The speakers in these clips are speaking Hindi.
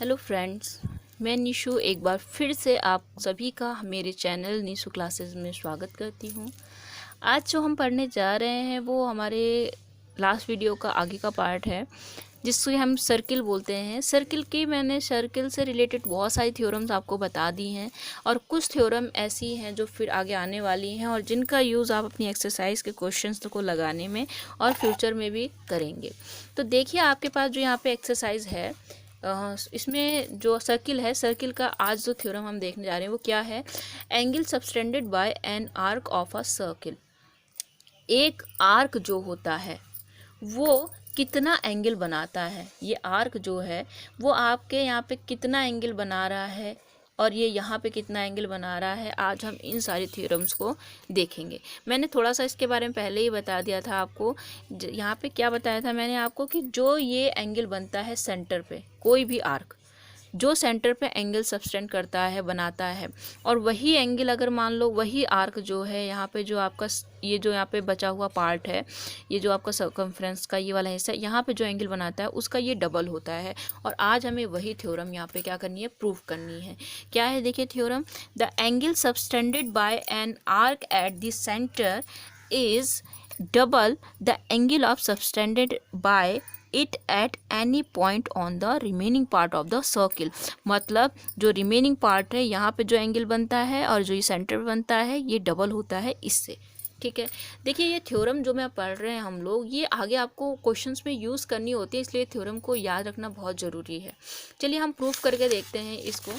हेलो फ्रेंड्स, मैं निशु एक बार फिर से आप सभी का मेरे चैनल निशु क्लासेस में स्वागत करती हूँ। आज जो हम पढ़ने जा रहे हैं वो हमारे लास्ट वीडियो का आगे का पार्ट है, जिससे हम सर्किल बोलते हैं। मैंने सर्किल से रिलेटेड बहुत सारी थ्योरम्स आपको बता दी हैं और कुछ थ्योरम ऐसी हैं जो फिर आगे आने वाली हैं और जिनका यूज़ आप अपनी एक्सरसाइज के क्वेश्चंस को लगाने में और फ्यूचर में भी करेंगे। तो देखिए, आपके पास जो यहाँ पे एक्सरसाइज है, इसमें जो सर्किल है, सर्किल का आज जो थ्योरम हम देखने जा रहे हैं वो क्या है। Angle subtended bye an arc of a circle. एक आर्क जो होता है वो कितना एंगल बनाता है, ये आर्क जो है वो आपके यहाँ पे कितना एंगल बना रहा है और ये यहाँ पे कितना एंगल बना रहा है। आज हम इन सारी थ्योरम्स को देखेंगे। मैंने थोड़ा सा इसके बारे में पहले ही बता दिया था आपको। यहाँ पे क्या बताया था मैंने आपको कि जो ये एंगल बनता है सेंटर पे, कोई भी आर्क जो सेंटर पे एंगल सबटेंड करता है, बनाता है, और वही एंगल अगर मान लो वही आर्क जो है यहाँ पे जो आपका ये जो यहाँ पे बचा हुआ पार्ट है, ये जो आपका सर्कमफ्रेंस का ये वाला हिस्सा यहाँ पे जो एंगल बनाता है उसका ये डबल होता है। और आज हमें वही थ्योरम यहाँ पे क्या करनी है, प्रूफ करनी है। क्या है, देखिए theorem, the angle subtended bye an arc at the centre is double the angle of subtended bye it at any point on the remaining part of the circle. मतलब जो रिमेनिंग पार्ट है यहाँ पे जो एंगल बनता है और जो ये सेंटर बनता है ये डबल होता है इससे। ठीक है, देखिए ये थ्योरम जो मैं पढ़ रहे हैं हम लोग, ये आगे आपको क्वेश्चंस में यूज़ करनी होती है, इसलिए थ्योरम को याद रखना बहुत ज़रूरी है। चलिए हम प्रूफ करके देखते हैं इसको।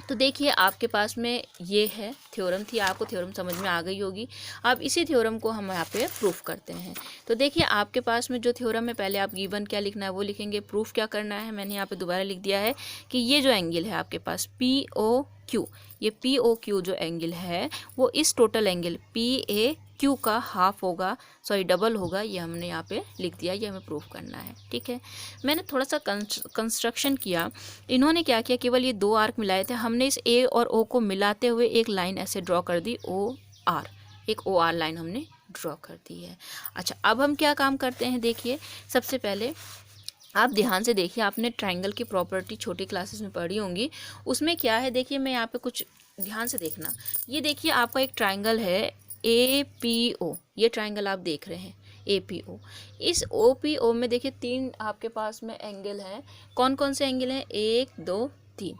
तो देखिए आपके पास में ये है थ्योरम थी, आपको थ्योरम समझ में आ गई होगी। अब इसी थ्योरम को हम यहाँ पे प्रूफ करते हैं। तो देखिए आपके पास में जो थ्योरम है, पहले आप गिवन क्या लिखना है वो लिखेंगे, प्रूफ क्या करना है मैंने यहाँ पे दोबारा लिख दिया है कि ये जो एंगल है आपके पास पी ओ क्यू, ये पी ओ क्यू जो एंगल है वो इस total angle P A Q का हाफ होगा, सॉरी डबल होगा। ये हमने यहाँ पे लिख दिया, ये हमें प्रूफ करना है। ठीक है, मैंने थोड़ा सा कंस्ट्रक्शन किया। इन्होंने क्या किया, केवल ये दो आर्क मिलाए थे, हमने इस ए और ओ को मिलाते हुए एक लाइन ऐसे ड्रॉ कर दी, ओ आर, एक ओ आर लाइन हमने ड्रॉ कर दी है। अच्छा, अब हम क्या काम करते हैं, देखिए सबसे पहले आप ध्यान से देखिए, आपने ट्रायंगल की प्रॉपर्टी छोटी क्लासेस में पढ़ी होंगी। उसमें क्या है, देखिए मैं यहाँ पे कुछ ध्यान से देखना। ये देखिए आपका एक ट्रायंगल है ए पी ओ, ये ट्रायंगल आप देख रहे हैं ए पी ओ। इस ओ पी ओ में देखिए तीन आपके पास में एंगल हैं। कौन कौन से एंगल हैं, 1 2 3।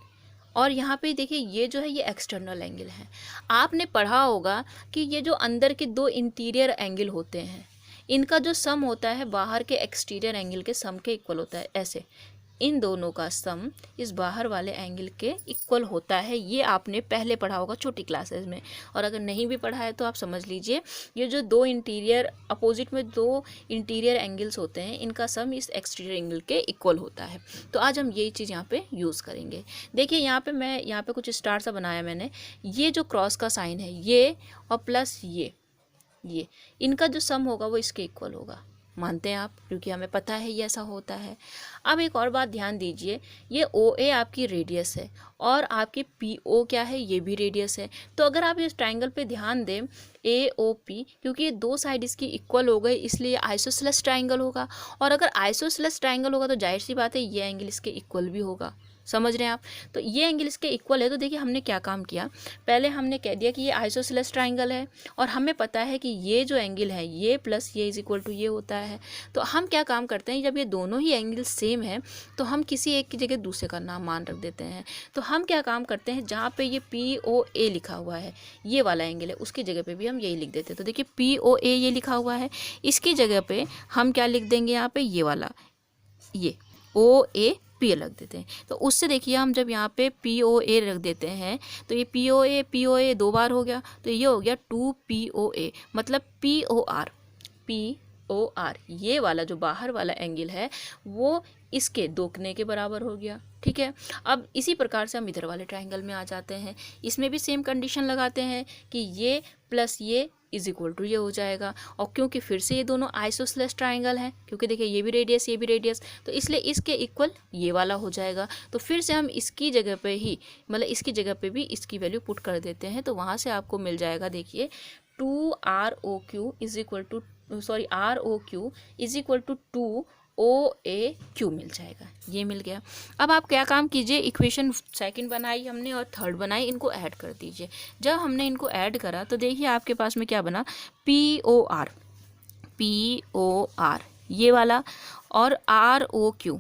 और यहाँ पे देखिए ये जो है ये एक्सटर्नल एंगल है। आपने पढ़ा होगा कि ये जो अंदर के दो इंटीरियर एंगल होते हैं, इनका जो सम होता है बाहर के एक्सटीरियर एंगल के सम के इक्वल होता है। ऐसे इन दोनों का सम इस बाहर वाले एंगल के इक्वल होता है। ये आपने पहले पढ़ा होगा छोटी क्लासेस में, और अगर नहीं भी पढ़ा है तो आप समझ लीजिए, ये जो दो इंटीरियर अपोजिट में दो इंटीरियर एंगल्स होते हैं, इनका सम इस एक्सटीरियर एंगल के इक्वल होता है। तो आज हम यही चीज़ यहाँ पे यूज़ करेंगे। देखिए यहाँ पे मैं यहाँ पे कुछ स्टार सा बनाया मैंने। ये जो क्रॉस का साइन है ये और प्लस ये इनका जो सम होगा वो इसके इक्वल होगा। मानते हैं आप, क्योंकि हमें पता है ये ऐसा होता है। अब एक और बात ध्यान दीजिए, ये ओ ए आपकी रेडियस है और आपकी पी ओ क्या है, ये भी रेडियस है। तो अगर आप इस ट्रायंगल पे ध्यान दें ए ओ पी, क्योंकि ये दो साइड इसकी इक्वल हो गई इसलिए आइसोसेलेस ट्रायंगल होगा। और अगर आइसोसेलेस ट्रायंगल होगा तो जाहिर सी बात है ये एंगल इसके इक्वल भी होगा। समझ रहे हैं आप, तो ये एंगल इसके इक्वल है। तो देखिए हमने क्या काम किया, पहले हमने कह दिया कि ये आइसोसेलेस ट्रायंगल है और हमें पता है कि ये जो एंगल है ये प्लस ये इज इक्वल टू ये होता है। तो हम क्या काम करते हैं, जब ये दोनों ही एंगल सेम है तो हम किसी एक की जगह दूसरे का नाम मान रख देते हैं। तो हम क्या काम करते हैं, जहाँ पे ये पी ओ ए लिखा हुआ है, ये वाला एंगल है, उसकी जगह पे भी हम यही लिख देते हैं। तो देखिए पी ओ ए ये लिखा हुआ है, इसकी जगह पे हम क्या लिख देंगे, यहाँ पे ये वाला, ये ओ ए पी रख देते हैं। तो उससे देखिए हम जब यहाँ पे पी ओ ए रख देते हैं तो ये पी ओ ए दो बार हो गया, तो ये हो गया 2 पी ओ ए, मतलब पी ओ आर ये वाला जो बाहर वाला एंगल है वो इसके दोगुने के बराबर हो गया। ठीक है, अब इसी प्रकार से हम इधर वाले ट्रायंगल में आ जाते हैं। इसमें भी सेम कंडीशन लगाते हैं कि ये प्लस ये इज इक्वल टू ये हो जाएगा। और क्योंकि फिर से ये दोनों आइसोसेलेस ट्रायंगल हैं, क्योंकि देखिए ये भी रेडियस तो इसलिए इसके इक्वल ये वाला हो जाएगा। तो फिर से हम इसकी जगह पे ही, मतलब इसकी जगह पे भी इसकी वैल्यू पुट कर देते हैं। तो वहाँ से आपको मिल जाएगा, देखिए 2 R O Q is equal to, sorry R O Q is equal to 2 OAQ मिल जाएगा। ये मिल गया। अब आप क्या काम कीजिए, इक्वेशन सेकंड बनाई हमने और थर्ड बनाई, इनको ऐड कर दीजिए। जब हमने इनको ऐड करा तो देखिए आपके पास में क्या बना, POR ये वाला, और ROQ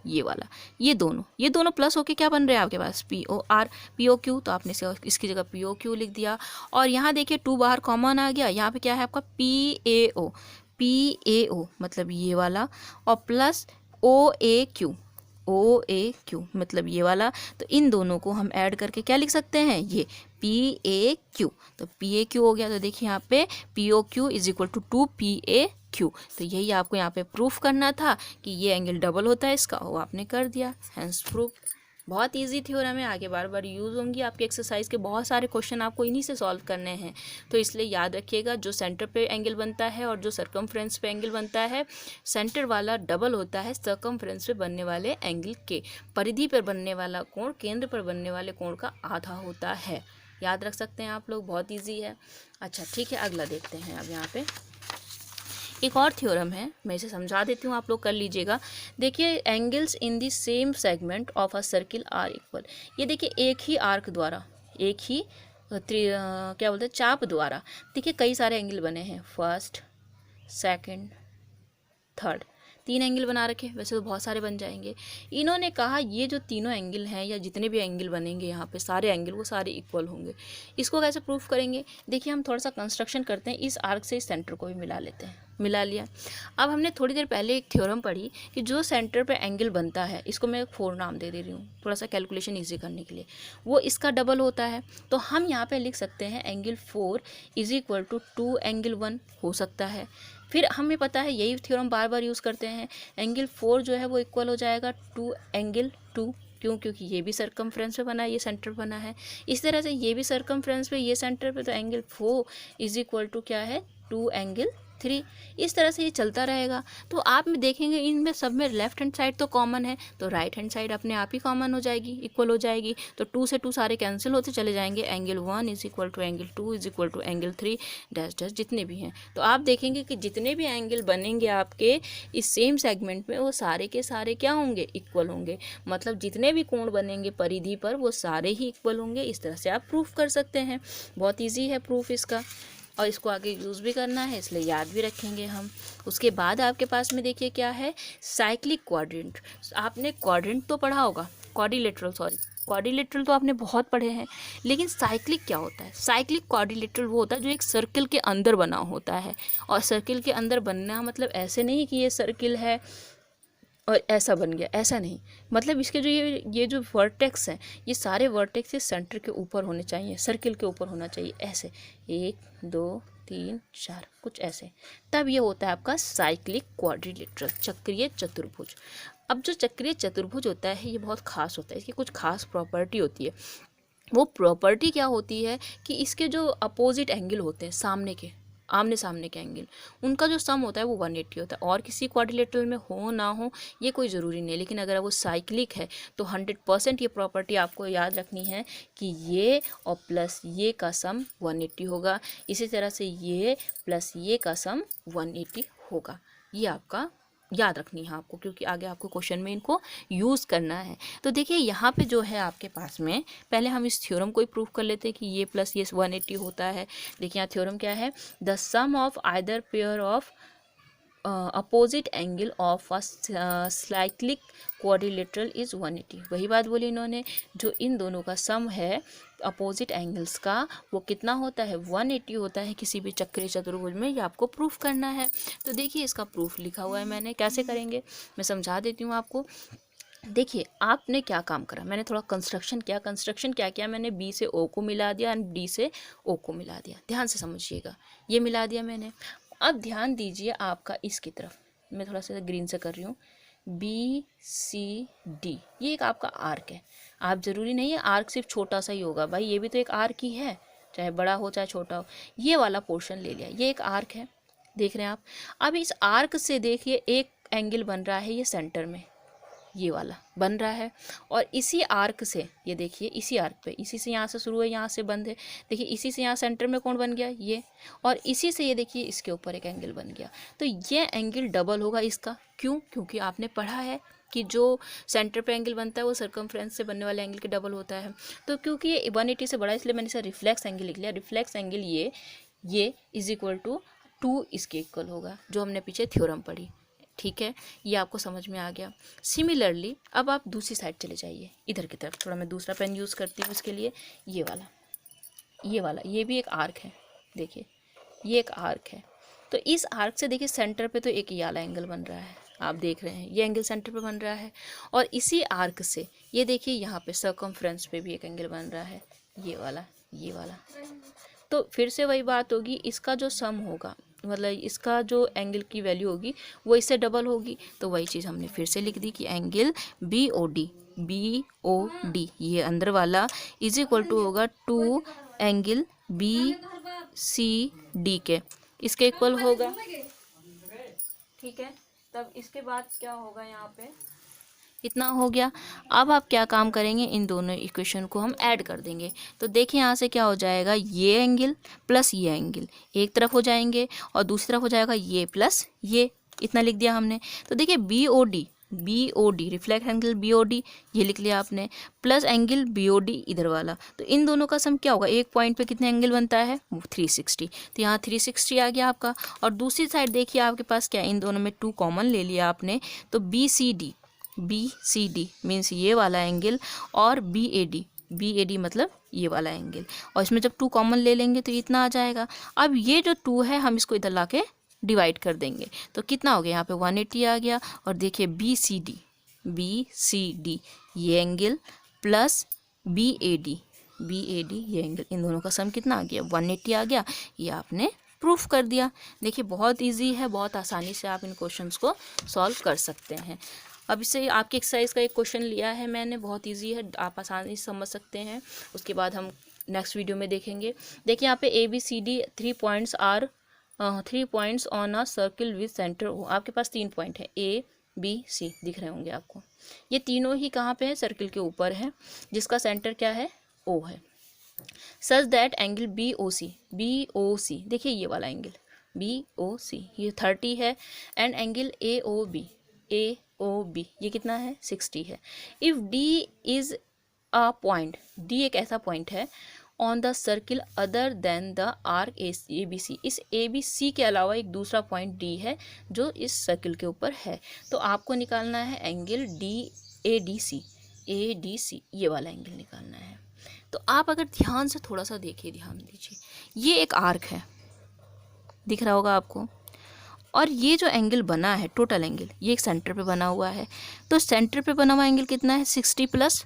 ये वाला, ये दोनों प्लस होके क्या बन रहे हैं आपके पास, POQ। तो आपने इसकी जगह POQ लिख दिया। और यहाँ देखिए 2 बाहर कॉमन आ गया, यहाँ पे क्या है आपका PAO मतलब ये वाला, और प्लस OAQ मतलब ये वाला। तो इन दोनों को हम ऐड करके क्या लिख सकते हैं, ये PAQ। तो PAQ हो गया। तो देखिए यहाँ पे POQ is equal to 2PAQ। तो यही आपको यहाँ पे प्रूफ करना था कि ये एंगल डबल होता है इसका, वो आपने कर दिया, हैंस प्रूफ। बहुत इजी थ्योरम है, आगे बार बार यूज़ होंगी। आपके एक्सरसाइज के बहुत सारे क्वेश्चन आपको इन्हीं से सॉल्व करने हैं। तो इसलिए याद रखिएगा, जो सेंटर पे एंगल बनता है और जो सर्कमफ्रेंस पे एंगल बनता है, सेंटर वाला डबल होता है सर्कमफ्रेंस पे बनने वाले एंगल के। परिधि पर बनने वाला कोण केंद्र पर बनने वाले कोण का आधा होता है। याद रख सकते हैं आप लोग, बहुत ईजी है। अच्छा ठीक है, अगला देखते हैं। अब यहाँ पे एक और थ्योरम है, मैं इसे समझा देती हूँ, आप लोग कर लीजिएगा। देखिए, angles in the same segment of a circle are equal. ये देखिए एक ही आर्क द्वारा, एक ही क्या बोलते हैं, चाप द्वारा देखिए कई सारे एंगल बने हैं। फर्स्ट, सेकंड, थर्ड, 3 एंगल बना रखे। वैसे तो बहुत सारे बन जाएंगे। इन्होंने कहा ये जो तीनों एंगल हैं या जितने भी एंगल बनेंगे यहाँ पे सारे एंगल वो सारे इक्वल होंगे। इसको कैसे प्रूफ करेंगे, देखिए हम थोड़ा सा कंस्ट्रक्शन करते हैं। इस आर्क से इस सेंटर को भी मिला लेते हैं, मिला लिया। अब हमने थोड़ी देर पहले एक थ्योरम पढ़ी कि जो सेंटर पे एंगल बनता है, इसको मैं 4 नाम दे रही हूँ थोड़ा सा कैलकुलेशन ईजी करने के लिए, वो इसका डबल होता है। तो हम यहाँ पे लिख सकते हैं angle 4 is equal to 2 angle 1 हो सकता है। फिर हमें पता है, यही थ्योरम बार बार यूज़ करते हैं, एंगल 4 जो है वो इक्वल हो जाएगा 2 एंगल 2। क्यों, क्योंकि ये भी सर्कमफ्रेंस पे बना है, ये सेंटर बना है। इस तरह से ये भी सर्कमफ्रेंस पे, ये सेंटर पे, तो एंगल 4 इज इक्वल टू क्या है, 2 एंगल 3। इस तरह से ये चलता रहेगा। तो आप में देखेंगे इनमें सब में लेफ्ट हैंड साइड तो कॉमन है, तो राइट हैंड साइड अपने आप ही कॉमन हो जाएगी, इक्वल हो जाएगी। तो 2 से 2 सारे कैंसिल होते चले जाएंगे। Angle 1 is equal to angle 2 is equal to angle 3 dash dash जितने भी हैं। तो आप देखेंगे कि जितने भी एंगल बनेंगे आपके इस सेम सेगमेंट में, वो सारे के सारे क्या होंगे, इक्वल होंगे। मतलब जितने भी कोण बनेंगे परिधि पर वो सारे ही इक्वल होंगे। इस तरह से आप प्रूफ कर सकते हैं। बहुत ईजी है प्रूफ इसका, और इसको आगे यूज़ भी करना है, इसलिए याद भी रखेंगे हम। उसके बाद आपके पास में देखिए क्या है, साइक्लिक क्वाड्रेंट। आपने क्वाड्रेंट तो पढ़ा होगा, क्वाड्रिलेटरल तो आपने बहुत पढ़े हैं, लेकिन साइक्लिक क्या होता है। साइक्लिक क्वाड्रिलेटरल वो होता है जो एक सर्किल के अंदर बना होता है। और सर्किल के अंदर बनना मतलब ऐसे नहीं कि ये सर्किल है और ऐसा बन गया, ऐसा नहीं। मतलब इसके जो ये जो वर्टेक्स हैं, ये सारे वर्टेक्स ये सेंटर के ऊपर होने चाहिए, सर्किल के ऊपर होना चाहिए, ऐसे 1 2 3 4 कुछ ऐसे। तब ये होता है आपका साइक्लिक क्वाड्रिलेटरल, चक्रीय चतुर्भुज। अब जो चक्रीय चतुर्भुज होता है ये बहुत खास होता है, इसकी कुछ खास प्रॉपर्टी होती है। वो प्रॉपर्टी क्या होती है कि इसके जो अपोजिट एंगल होते हैं, सामने के आमने सामने के एंगल, उनका जो सम होता है वो 180 होता है। और किसी क्वाड्रिलेटरल में हो ना हो ये कोई ज़रूरी नहीं, लेकिन अगर वो साइक्लिक है तो 100% ये प्रॉपर्टी आपको याद रखनी है कि ये और प्लस ये का सम 180 होगा। इसी तरह से ये प्लस ये का सम 180 होगा। ये आपका याद रखनी है आपको, क्योंकि आगे आपको क्वेश्चन में इनको यूज़ करना है। तो देखिए यहाँ पे जो है आपके पास में, पहले हम इस थ्योरम को ही प्रूफ कर लेते हैं कि ये प्लस ये 180 होता है। देखिए यहाँ थ्योरम क्या है, the sum of either pair of opposite angle of a cyclic quadrilateral is 180। वही बात बोली इन्होंने, जो इन दोनों का सम है अपोजिट एंगल्स का वो कितना होता है, 180 होता है किसी भी चक्रीय चतुर्भुज में। ये आपको प्रूफ करना है। तो देखिए इसका प्रूफ लिखा हुआ है मैंने, कैसे करेंगे मैं समझा देती हूँ आपको। देखिए आपने क्या काम करा, मैंने थोड़ा कंस्ट्रक्शन क्या किया, मैंने बी से ओ को मिला दिया एंड डी से ओ को मिला दिया। ध्यान से समझिएगा, ये मिला दिया मैंने। अब ध्यान दीजिए आपका इसकी तरफ, मैं थोड़ा सा ग्रीन से कर रही हूँ, BCD ये एक आपका आर्क है। आप ज़रूरी नहीं है आर्क सिर्फ छोटा सा ही होगा, भाई ये भी तो एक आर्क ही है, चाहे बड़ा हो चाहे छोटा हो। ये वाला पोर्शन ले लिया, ये एक आर्क है, देख रहे हैं आप। अब इस आर्क से देखिए एक एंगल बन रहा है ये सेंटर में, ये वाला बन रहा है। और इसी आर्क से ये देखिए, इसी आर्क पे, इसी से यहाँ से शुरू है, यहाँ से बंद है, देखिए इसी से यहाँ सेंटर में कौन बन गया, ये, और इसी से ये देखिए इसके ऊपर एक एंगल बन गया। तो ये एंगल डबल होगा इसका। क्यों? क्योंकि आपने पढ़ा है कि जो सेंटर पे एंगल बनता है वो सर्कमफ्रेंस से बनने वाले एंगल के डबल होता है। तो क्योंकि ये 180 से बड़ा, इसलिए मैंने इसे रिफ्लेक्स एंगल लिख लिया। रिफ्लेक्स एंगल ये इज इक्वल टू 2 इसके इक्वल होगा, जो हमने पीछे थ्योरम पढ़ी। ठीक है, ये आपको समझ में आ गया। सिमिलरली अब आप दूसरी साइड चले जाइए, इधर की तरफ। थोड़ा मैं दूसरा पेन यूज़ करती हूँ इसके लिए, ये वाला, ये भी एक आर्क है। देखिए ये एक आर्क है। तो इस आर्क से देखिए सेंटर पे तो एक ये वाला एंगल बन रहा है, आप देख रहे हैं ये एंगल सेंटर पे बन रहा है। और इसी आर्क से ये देखिए यहाँ पे सर्कमफ्रेंस पे भी एक एंगल बन रहा है, ये वाला। तो फिर से वही बात होगी, इसका जो सम होगा, मतलब इसका जो एंगल की वैल्यू होगी वो इससे डबल होगी। तो वही चीज़ हमने फिर से लिख दी कि एंगल बी ओ डी ये अंदर वाला इज इक्वल टू होगा 2 एंगल BCD के, इसके इक्वल होगा। ठीक है, तब इसके बाद क्या होगा, यहाँ पे इतना हो गया। अब आप क्या काम करेंगे, इन दोनों इक्वेशन को हम ऐड कर देंगे। तो देखिए यहाँ से क्या हो जाएगा, ये एंगल प्लस ये एंगल एक तरफ हो जाएंगे और दूसरी तरफ हो जाएगा ये प्लस ये, इतना लिख दिया हमने। तो देखिए BOD रिफ्लेक्ट एंगल BOD ये लिख लिया आपने, प्लस एंगल BOD इधर वाला। तो इन दोनों का सम क्या होगा, एक पॉइंट पे कितने एंगल बनता है, वो 360। तो यहाँ 360 आ गया आपका। और दूसरी साइड देखिए आपके पास क्या है, इन दोनों में 2 कॉमन ले लिया आपने। तो BCD मीन्स ये वाला एंगल, और BAD मतलब ये वाला एंगल। और इसमें जब 2 कॉमन ले लेंगे तो इतना आ जाएगा। अब ये जो 2 है हम इसको इधर लाके डिवाइड कर देंगे। तो कितना हो गया, यहाँ पे 180 आ गया। और देखिए BCD ये एंगल प्लस BAD ये एंगल, इन दोनों का सम कितना आ गया, 180 आ गया। ये आपने प्रूफ कर दिया। देखिए बहुत इजी है, बहुत आसानी से आप इन क्वेश्चंस को सॉल्व कर सकते हैं। अब इससे आपकी एक्सरसाइज का एक क्वेश्चन लिया है मैंने, बहुत इजी है, आप आसानी से समझ सकते हैं। उसके बाद हम नेक्स्ट वीडियो में देखेंगे। देखिए यहाँ पे ABCD 3 points are 3 points on a circle with centre O। आपके पास 3 पॉइंट है ABC, दिख रहे होंगे आपको। ये तीनों ही कहाँ पे है, सर्किल के ऊपर है, जिसका सेंटर क्या है, O है। सच दैट एंगल BOC देखिए ये वाला एंगल BOC ये 30 है, एंड एंगल AOB ये कितना है, 60 है। If D is a point, D एक ऐसा पॉइंट है on the circle other than the arc ABC, इस ABC के अलावा एक दूसरा पॉइंट D है जो इस सर्किल के ऊपर है। तो आपको निकालना है एंगल ADC ये वाला एंगल निकालना है। तो आप अगर ध्यान से थोड़ा सा देखिए, ध्यान दीजिए, ये एक आर्क है, दिख रहा होगा आपको, और ये जो एंगल बना है टोटल एंगल, ये एक सेंटर पे बना हुआ है। तो सेंटर पे बना हुआ एंगल कितना है, 60 प्लस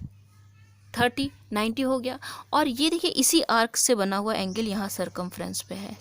30 90 हो गया। और ये देखिए इसी आर्क से बना हुआ एंगल यहाँ सर्कमफ्रेंस पे है।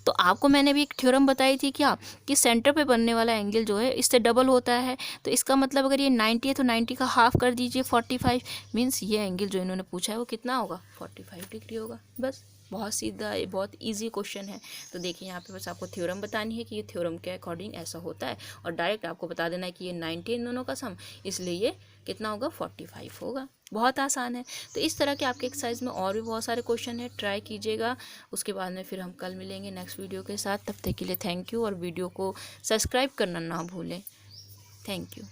तो आपको मैंने भी एक थ्योरम बताई थी क्या, कि सेंटर पे बनने वाला एंगल जो है इससे डबल होता है। तो इसका मतलब अगर ये 90 है तो 90 का हाफ कर दीजिए 45, मीन्स ये एंगल जो इन्होंने पूछा है वो कितना होगा, 45 डिग्री होगा। बस बहुत सीधा, ये बहुत इजी क्वेश्चन है। तो देखिए यहाँ पे बस आपको थ्योरम बतानी है कि ये थ्योरम के अकॉर्डिंग ऐसा होता है, और डायरेक्ट आपको बता देना है कि ये 90 इन दोनों का सम, इसलिए ये कितना होगा, 45 होगा। बहुत आसान है। तो इस तरह के आपके एक्सरसाइज में और भी बहुत सारे क्वेश्चन है, ट्राई कीजिएगा। उसके बाद में फिर हम कल मिलेंगे नेक्स्ट वीडियो के साथ। तब तक के लिए थैंक यू, और वीडियो को सब्सक्राइब करना ना भूलें। Thank you.